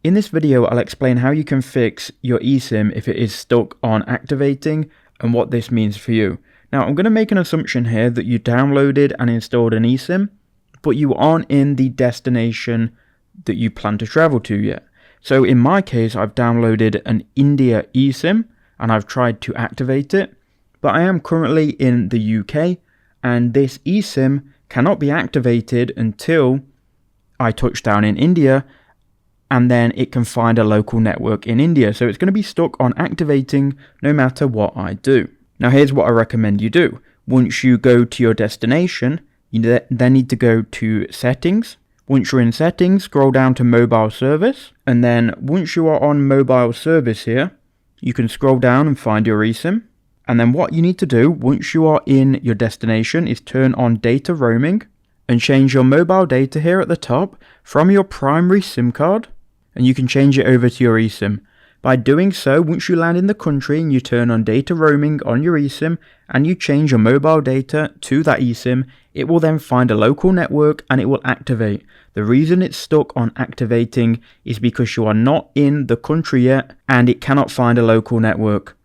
In this video, I'll explain how you can fix your eSIM if it is stuck on activating and what this means for you. Now, I'm going to make an assumption here that you downloaded and installed an eSIM, but you aren't in the destination that you plan to travel to yet. So in my case, I've downloaded an India eSIM and I've tried to activate it, but I am currently in the UK and this eSIM cannot be activated until I touch down in India, and then it can find a local network in India. So it's going to be stuck on activating no matter what I do. Now here's what I recommend you do. Once you go to your destination, you then need to go to settings. Once you're in settings, scroll down to mobile service. And then once you are on mobile service here, you can scroll down and find your eSIM. And then what you need to do once you are in your destination is turn on data roaming and change your mobile data here at the top from your primary SIM card. And you can change it over to your eSIM. By doing so, once you land in the country and you turn on data roaming on your eSIM and you change your mobile data to that eSIM, it will then find a local network and it will activate. The reason it's stuck on activating is because you are not in the country yet and it cannot find a local network.